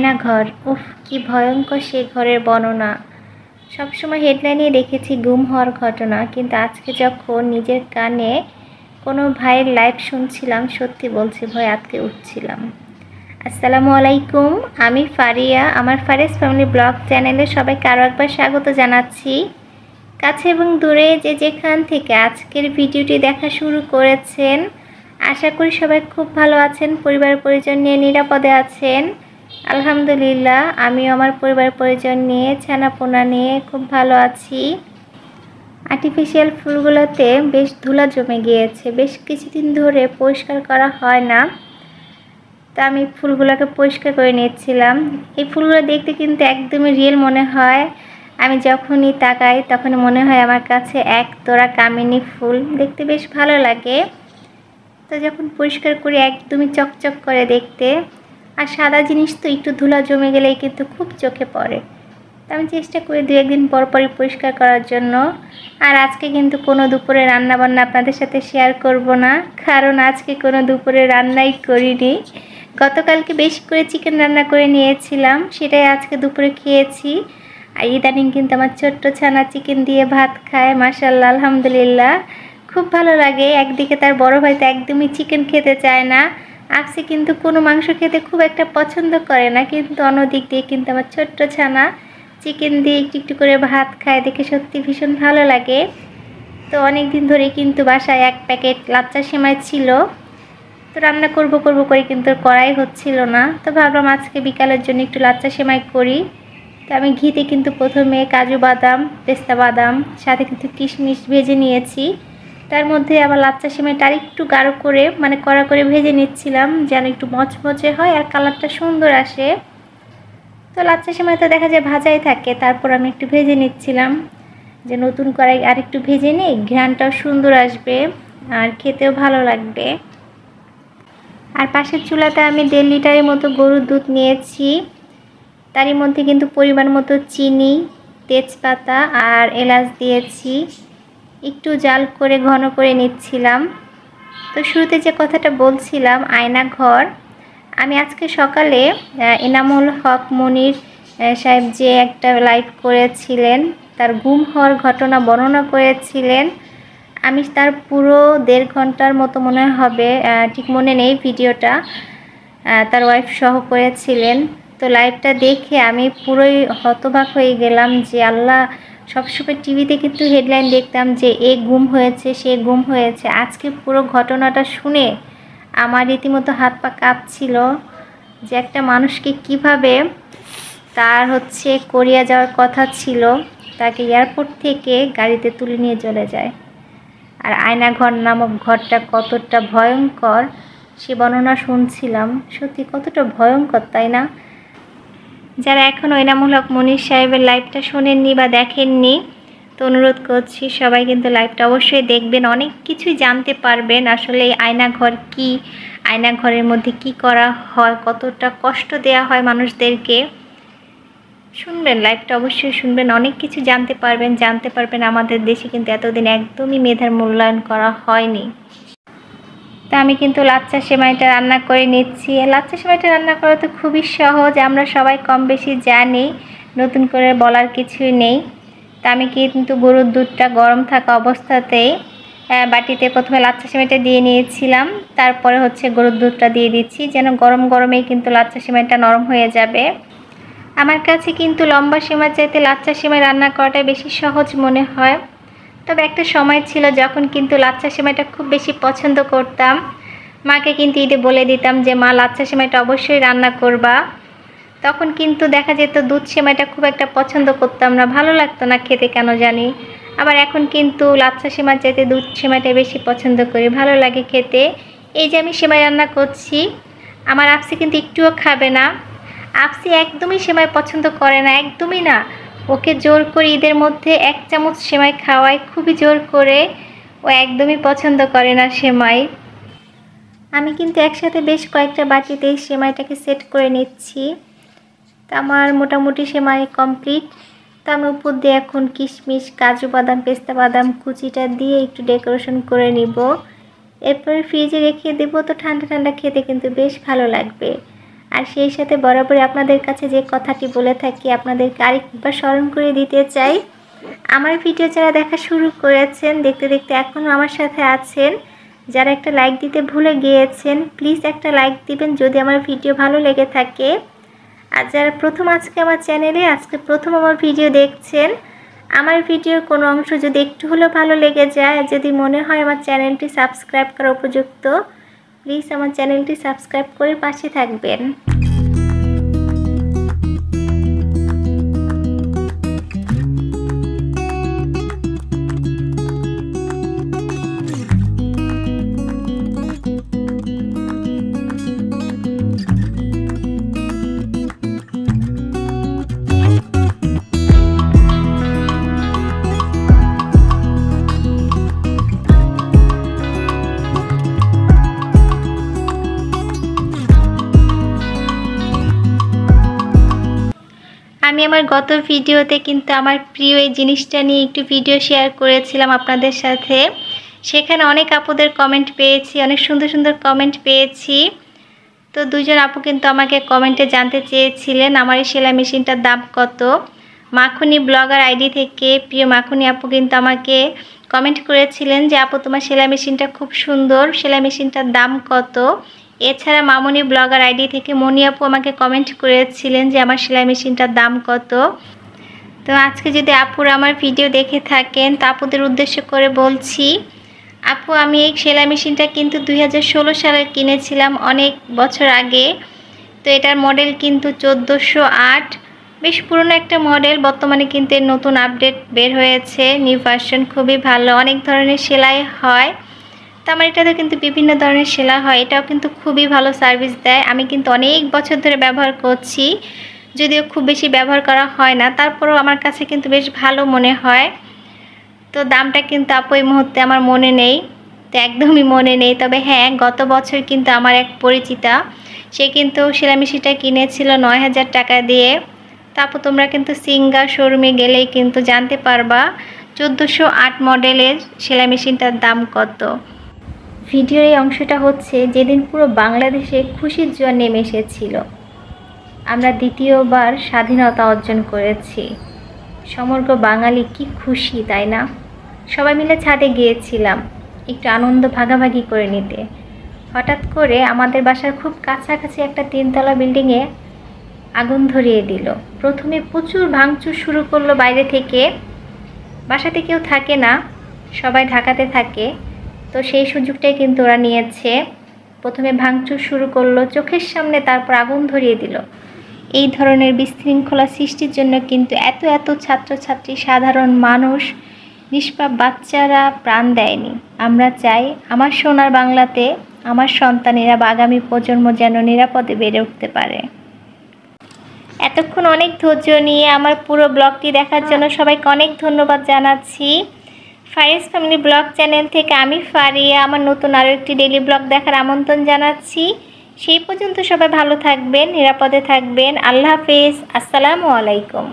আয়না ঘর, উফ কি ভয়ঙ্কর সে ঘরের বর্ণনা। সবসময় হেডলাইনে দেখেছি গুম হওয়ার ঘটনা, কিন্তু আজকে যখন নিজের কানে কোনো ভাইয়ের লাইভ শুনছিলাম, সত্যি বলছি ভয় আটকে উঠছিলাম। আসসালামু আলাইকুম, আমি ফারিয়া। আমার ফারিয়াস ফ্যামিলি ব্লগ চ্যানেলে সবাইকে আরও একবার স্বাগত জানাচ্ছি। কাছে এবং দূরে যে যেখান থেকে আজকের ভিডিওটি দেখা শুরু করেছেন, আশা করি সবাই খুব ভালো আছেন, পরিবার পরিজন নিয়ে নিরাপদে আছেন। আলহামদুলিল্লাহ, আমিও আমার পরিবার পরিজন নিয়ে ছানাপোনা নিয়ে খুব ভালো আছি। আর্টিফিশিয়াল ফুলগুলোতে বেশ ধুলা জমে গিয়েছে, বেশ কিছুদিন ধরে পরিষ্কার করা হয় না, তা আমি ফুলগুলোকে পরিষ্কার করে নিচ্ছিলাম। এই ফুলগুলো দেখতে কিন্তু একদমই রিয়েল মনে হয়। আমি যখনই তাকাই তখনই মনে হয় আমার কাছে এক তোড়া কামিনী ফুল, দেখতে বেশ ভালো লাগে। তো যখন পরিষ্কার করি একদমই চকচক করে দেখতে, আর সাদা জিনিস তো একটু ধুলা জমে গেলেই কিন্তু খুব চোখে পড়ে। তো আমি চেষ্টা করি দু একদিন পর পরই পরিষ্কার করার জন্য। আর আজকে কিন্তু কোনো দুপুরে রান্নাবান্না আপনাদের সাথে শেয়ার করব না, কারণ আজকে কোনো দুপুরে রান্নাই করিনি। গতকালকে বেশি করে চিকেন রান্না করে নিয়েছিলাম, সেটাই আজকে দুপুরে খেয়েছি। আর ইদানিং কিন্তু আমার ছোট্ট ছানা চিকেন দিয়ে ভাত খায়, মাশাআল্লাহ আলহামদুলিল্লাহ, খুব ভালো লাগে। একদিকে তার বড় ভাই তো একদমই চিকেন খেতে চায় না, আজকে কিন্তু কোনো মাংস খেতে খুব একটা পছন্দ করে না, কিন্তু অন্যদিক দিয়ে কিন্তু আমার ছোট্ট ছানা চিকেন দিয়ে একটু একটু করে ভাত খায়, দেখে সত্যি ভীষণ ভালো লাগে। তো অনেক দিন ধরে কিন্তু বাসায় এক প্যাকেট লাচ্চা সেমাই ছিল, তো রান্না করব করে কিন্তু করাই হচ্ছিল না। তো ভাবলাম আজকে বিকালের জন্য একটু লাচ্চা সেমাই করি। তো আমি ঘিতে কিন্তু প্রথমে কাজু বাদাম, পেস্তা বাদাম, সাথে কিন্তু কিশমিশ ভেজে নিয়েছি। তার মধ্যে আবার লাচ্চা সেমাইটা আর একটু গাঢ় করে মানে কড়া করে ভেজে নিচ্ছিলাম, যেন একটু মচমচে হয় আর কালারটা সুন্দর আসে। তো লাচ্চা সেমাই তো দেখা যায় ভাজাই থাকে, তারপর আমি একটু ভেজে নিচ্ছিলাম, যে নতুন কড়াই আর একটু ভেজে নিই, ঘ্রাণটাও সুন্দর আসবে আর খেতেও ভালো লাগবে। আর পাশের চুলাতে আমি 1.5 লিটারের মতো গরুর দুধ নিয়েছি, তারই মধ্যে কিন্তু পরিমাণ মতো চিনি, তেজপাতা আর এলাচ দিয়েছি, একটু জাল করে ঘন করে নিচ্ছিলাম। তো শুরুতে যে কথাটা বলছিলাম আয়না ঘর, আমি আজকে সকালে এনামুল হক মনির সাহেব যে একটা লাইভ করেছিলেন, তার গুম হওয়ার ঘটনা বর্ণনা করেছিলেন। আমি তার পুরো 1.5 ঘন্টার মতো মনে হবে, ঠিক মনে নেই ভিডিওটা, তার ওয়াইফ সহ করেছিলেন। তো লাইভটা দেখে আমি পুরোই হতবাক হয়ে গেলাম যে আল্লাহ, সবসময় টিভিতে কিন্তু হেডলাইন দেখতাম যে এ গুম হয়েছে, সে গুম হয়েছে। আজকে পুরো ঘটনাটা শুনে আমার রীতিমতো হাত পা কাঁপছিল, যে একটা মানুষকে কিভাবে তার কোরিয়া যাওয়ার কথা ছিল, তাকে এয়ারপোর্ট থেকে গাড়িতে তুলে নিয়ে চলে যায়। আর আয়না ঘর নামক ঘরটা কতটা ভয়ঙ্কর সে বর্ণনা শুনছিলাম, সত্যি কতটা ভয়ঙ্কর, তাই না? যারা এখনও এনামুল হক মনির সাহেবের লাইভটা শোনেননি বা দেখেননি, তো অনুরোধ করছি সবাই কিন্তু লাইভটা অবশ্যই দেখবেন, অনেক কিছুই জানতে পারবেন। আসলে এই আয়না ঘর কী, আয়না ঘরের মধ্যে কি করা হয়, কতটা কষ্ট দেওয়া হয় মানুষদেরকে, শুনবেন লাইভটা অবশ্যই শুনবেন, অনেক কিছু জানতে পারবেন। আমাদের দেশে কিন্তু এতদিন একদমই মেধার মূল্যায়ন করা হয়নি। তা আমি কিন্তু লাচ্চা সেমাইটা রান্না করে নিচ্ছি। লাচ্চা সেমাইটা রান্না করা তো খুবই সহজ, আমরা সবাই কম বেশি জানি, নতুন করে বলার কিছুই নেই। তা আমি কিন্তু গরুর দুধটা গরম থাকা অবস্থাতেই বাটিতে প্রথমে লাচ্চা সেমাইটা দিয়ে নিয়েছিলাম, তারপরে গরুর দুধটা দিয়ে দিচ্ছি, যেন গরম গরমেই কিন্তু লাচ্চা সেমাইটা নরম হয়ে যাবে। আমার কাছে কিন্তু লম্বা সেমাই চাইতে লাচ্চা সেমাই রান্না করাটাই বেশি সহজ মনে হয়। তবে একটা সময় ছিল যখন কিন্তু লাচ্চা সেমাইটা খুব বেশি পছন্দ করতাম, মাকে কিন্তু ঈদে বলে দিতাম যে মা লাচ্চা সেমাইটা অবশ্যই রান্না করবা। তখন কিন্তু দেখা যেত দুধ সেমাইটা খুব একটা পছন্দ করতাম না, ভালো লাগতো না খেতে কেন জানি। আবার এখন কিন্তু লাচ্চা সেমাই চাইতে দুধ সেমাইটা বেশি পছন্দ করি, ভালো লাগে খেতে। এই যে আমি সেমাই রান্না করছি, আমার আফসি কিন্তু একটুও খাবে না। আফসি একদমই সেমাই পছন্দ করে না, একদমই না। ওকে জোর করে ঈদের মধ্যে 1 চামচ সেমাই খাওয়াই, খুবই জোর করে, ও একদমই পছন্দ করে না সেমাই। আমি কিন্তু একসাথে বেশ কয়েকটা বাটিতে সেমাইটাকে সেট করে নিচ্ছি। তা আমার মোটামুটি সেমাই কমপ্লিট। তো আমি উপর দিয়ে এখন কিশমিশ, কাজু বাদাম, পেস্তা বাদাম কুচিটা দিয়ে একটু ডেকোরেশন করে নিব, এরপরে ফ্রিজে রেখে দেবো। তো ঠান্ডা ঠান্ডা খেতে কিন্তু বেশ ভালো লাগবে। আর সেই সাথে বরাবরই আপনাদের কাছে যে কথাটি বলে থাকি আপনাদেরকে আরেকবার স্মরণ করে দিতে চাই, আমার ভিডিও যারা দেখা শুরু করেছেন দেখতে দেখতে এখনও আমার সাথে আছেন, যারা একটা লাইক দিতে ভুলে গিয়েছেন প্লিজ একটা লাইক দিবেন যদি আমার ভিডিও ভালো লেগে থাকে। আর যারা আজকে আমার চ্যানেলে প্রথম আমার ভিডিও দেখছেন, আমার ভিডিওর কোনো অংশ যদি একটু হলেও ভালো লেগে যায়, যদি মনে হয় আমার চ্যানেলটি সাবস্ক্রাইব করা উপযুক্ত, প্লিজ আমার চ্যানেলটি সাবস্ক্রাইব করে পাশে থাকবেন। আমি আমার গত ভিডিওতে কিন্তু আমার প্রিয় এই জিনিসটা নিয়ে একটু ভিডিও শেয়ার করেছিলাম আপনাদের সাথে। সেখানে অনেক আপুদের কমেন্ট পেয়েছি, অনেক সুন্দর সুন্দর কমেন্ট পেয়েছি। তো দুজন আপু কিন্তু আমাকে কমেন্টে জানতে চেয়েছিলেন আমার এই সেলাই মেশিনটার দাম কত। মাখুনি ব্লগার আইডি থেকে প্রিয় মাখুনি আপু কিন্তু আমাকে কমেন্ট করেছিলেন যে আপু তোমার সেলাই মেশিনটা খুব সুন্দর, সেলাই মেশিনটার দাম কত। এছাড়া মামনি ব্লগার আইডি থেকে মনি আপু আমাকে কমেন্ট করেছিলেন যে আমার সেলাই মেশিনটার দাম কত। তো আজকে যদি আপুরা আমার ভিডিও দেখে থাকেন তা আপুদের উদ্দেশ্য করে বলছি, আপু আমি এই সেলাই মেশিনটা কিন্তু 2016 সালে কিনেছিলাম, অনেক বছর আগে। তো এটার মডেল কিন্তু 1408, বেশ পুরনো একটা মডেল। বর্তমানে কিন্তু এর নতুন আপডেট বের হয়েছে, নিউ ভার্সন, খুবই ভালো, অনেক ধরনের সেলাই হয়। তো আমার এটাতে কিন্তু বিভিন্ন ধরনের সেলাই হয়, এটাও কিন্তু খুবই ভালো সার্ভিস দেয়। আমি কিন্তু অনেক বছর ধরে ব্যবহার করছি, যদিও খুব বেশি ব্যবহার করা হয় না, তারপরেও আমার কাছে কিন্তু বেশ ভালো মনে হয়। তো দামটা কিন্তু আপু এই মুহূর্তে আমার মনে নেই, তো একদমই মনে নেই। তবে হ্যাঁ, গত বছর কিন্তু আমার এক পরিচিতা, সে কিন্তু সেলাই মেশিনটা কিনেছিল 9000 টাকা দিয়ে। তো আপু তোমরা কিন্তু সিঙ্গার শোরুমে গেলেই কিন্তু জানতে পারবা 1408 মডেলের সেলাই মেশিনটার দাম কত। ভিডিওর এই অংশটা হচ্ছে যেদিন পুরো বাংলাদেশে খুশির জোয়ার নেমে এসেছিল, আমরা দ্বিতীয়বার স্বাধীনতা অর্জন করেছি। সমগ্র বাঙালি কি খুশি, তাই না? সবাই মিলে ছাদে গিয়েছিলাম একটু আনন্দ ভাগাভাগি করে নিতে। হঠাৎ করে আমাদের বাসার খুব কাছাকাছি একটা 3তলা বিল্ডিংয়ে আগুন ধরিয়ে দিল। প্রথমে প্রচুর ভাঙচুর শুরু করলো বাইরে থেকে, বাসাতে কেউ থাকে না, সবাই ঢাকাতে থাকে। তো সেই সুযোগটাই কিন্তু ওরা নিয়েছে, প্রথমে ভাঙচুর শুরু করলো চোখের সামনে, তারপর আগুন ধরিয়ে দিল। এই ধরনের বিশৃঙ্খলা সৃষ্টির জন্য কিন্তু এত এত ছাত্রছাত্রী, সাধারণ মানুষ, নিষ্পাপ বাচ্চারা প্রাণ দেয়নি। আমরা চাই আমার সোনার বাংলাতে আমার সন্তানেরা বা আগামী প্রজন্ম যেন নিরাপদে বেড়ে উঠতে পারে। এতক্ষণ অনেক ধৈর্য নিয়ে আমার পুরো ব্লগটি দেখার জন্য সবাইকে অনেক ধন্যবাদ জানাচ্ছি। ফারিয়াস ফ্যামিলি ব্লগ চ্যানেল থেকে আমি ফারিয়া আমার নতুন আরও একটি ডেইলি ব্লগ দেখার আমন্ত্রণ জানাচ্ছি। সেই পর্যন্ত সবাই ভালো থাকবেন, নিরাপদে থাকবেন। আল্লাহ হাফেজ, আসসালামু আলাইকুম।